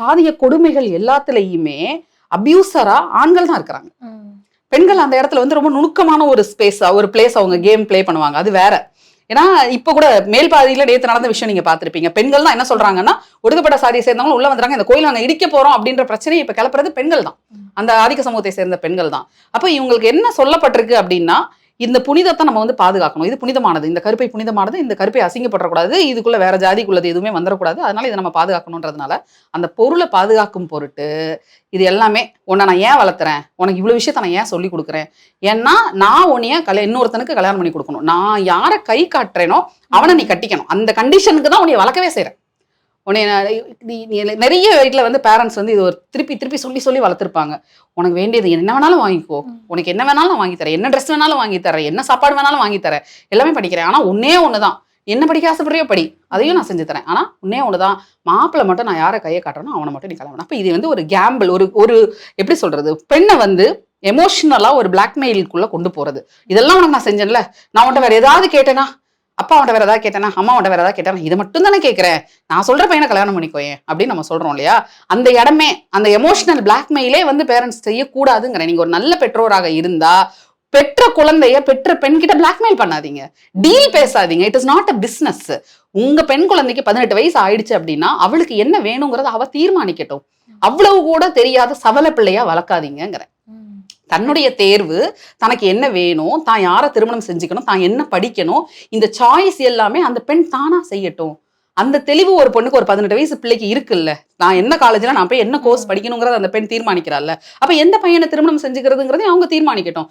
சாதிய கொடுமைகள் எல்லாத்துலயுமே அபியூசரா ஆண்கள் தான் இருக்கிறாங்க. பெண்கள் அந்த இடத்துல வந்து ரொம்ப நுணுக்கமான ஒரு ஸ்பேஸ், ஒரு பிளேஸ் அவங்க கேம் பிளே பண்ணுவாங்க. அது வேற. ஏன்னா இப்ப கூட மேல் பாதியில நேத்து நடந்த விஷயம் நீங்க பாத்திருப்பீங்க. பெண்கள் தான் என்ன சொல்றாங்கன்னா, ஒடுக்கப்பட்ட சாதியை சேர்ந்தவங்க உள்ள வந்துறாங்க, இந்த கோயில் நாங்க இடிக்க போறோம் அப்படின்ற பிரச்சனையை இப்ப கிளப்புறது பெண்கள் தான், அந்த ஆதிக்க சமூகத்தை சேர்ந்த பெண்கள் தான். அப்ப இவங்களுக்கு என்ன சொல்லப்பட்டிருக்கு அப்படின்னா, இந்த புனிதத்தை நம்ம வந்து பாதுகாக்கணும், இது புனிதமானது, இந்த கருப்பை புனிதமானது, இந்த கருப்பை அசிங்கப்படக்கூடாது, இதுக்குள்ள வேற ஜாதிக்குள்ளது எதுவுமே வந்துடக்கூடாது, அதனால இதை நம்ம பாதுகாக்கணும்ன்றதுனால அந்த பொருளை பாதுகாக்கும் பொருட்டு இது எல்லாமே உன்னை நான் ஏன் வளர்த்துறேன், உனக்கு இவ்வளவு விஷயத்த நான் ஏன் சொல்லி கொடுக்குறேன், ஏன்னா நான் உன்னைய இன்னொருத்தனுக்கு கல்யாணம் பண்ணி கொடுக்கணும், நான் யாரை கை காட்டுறேனோ அவனை நீ கட்டிக்கணும், அந்த கண்டிஷனுக்கு தான் உன்னைய வளர்க்கவே செய்றேன். உன்னை நிறைய வீட்டில் வந்து பேரண்ட்ஸ் வந்து இது ஒரு திருப்பி திருப்பி சொல்லி சொல்லி வளர்த்துருப்பாங்க. உனக்கு வேண்டியது என்ன வேணாலும் வாங்கிக்கோ, உனக்கு என்ன வேணாலும் நான் வாங்கி தரேன், என்ன ட்ரெஸ் வேணாலும் வாங்கி தரேன், என்ன சாப்பாடு வேணாலும் வாங்கி தரேன், எல்லாமே படிக்கிறேன், ஆனா ஒன்னே ஒண்ணுதான், என்ன படிக்க ஆசைப்படுறியோ படி, அதையும் நான் செஞ்சு தரேன், ஆனா ஒன்னே ஒண்ணுதான், மாப்பிள்ளை மட்டும் நான் யாரை கையை காட்டுறேனோ அவனை மட்டும் நீ கல்யாணம். அப்ப இது வந்து ஒரு கேம்பிள், ஒரு எப்படி சொல்றது, பெண்ணை வந்து எமோஷனலா ஒரு பிளாக்மெயிலுக்குள்ள கொண்டு போறது. இதெல்லாம் உனக்கு நான் செஞ்சேன்ல, நான் உன்ட்ட வேற ஏதாவது கேட்டேனா, அப்பா அவன்கிட்ட வேற ஏதாவது கேட்டேனா, அம்மா அவன்கிட்ட வேற ஏதாவது கேட்டேனா, இதை மட்டும் தானே கேட்கிறேன், நான் சொல்ற பையனை கல்யாணம் பண்ணிக்கோயேன் அப்படின்னு நம்ம சொல்றோம் இல்லையா. அந்த இடமே அந்த எமோஷனல் பிளாக்மெயிலே வந்து பேரண்ட்ஸ் செய்யக்கூடாதுங்கிறேன். நீங்க ஒரு நல்ல பெற்றோராக இருந்தா பெற்ற குழந்தைய பெற்ற பெண் கிட்ட பிளாக்மெயில் பண்ணாதீங்க, டீல் பேசாதீங்க. It is not a business. உங்க பெண் குழந்தைக்கு 18 வயசு ஆயிடுச்சு அப்படின்னா அவளுக்கு என்ன வேணுங்கிறத அவ தீர்மானிக்கட்டும். அவ்வளவு கூட தெரியாத சவல பிள்ளையா வளர்க்காதீங்கிறேன். தன்னுடைய தேர்வு, தனக்கு என்ன வேணும், தான் யாரை திருமணம் செஞ்சுக்கணும், தான் என்ன படிக்கணும், இந்த சாய்ஸ் எல்லாமே அந்த பெண் தானா செய்யட்டும். அந்த தெளிவு ஒரு பொண்ணுக்கு ஒரு 18 வயசு பிள்ளைக்கு இருக்குல்ல, நான் என்ன காலேஜ்ல நான் போய் என்ன கோர்ஸ் படிக்கணுங்கிறத அந்த பெண் தீர்மானிக்கிறாள்ல. அப்ப எந்த பையனை திருமணம் செஞ்சுக்கிறதுங்கிறதையும் அவங்க தீர்மானிக்கட்டும்.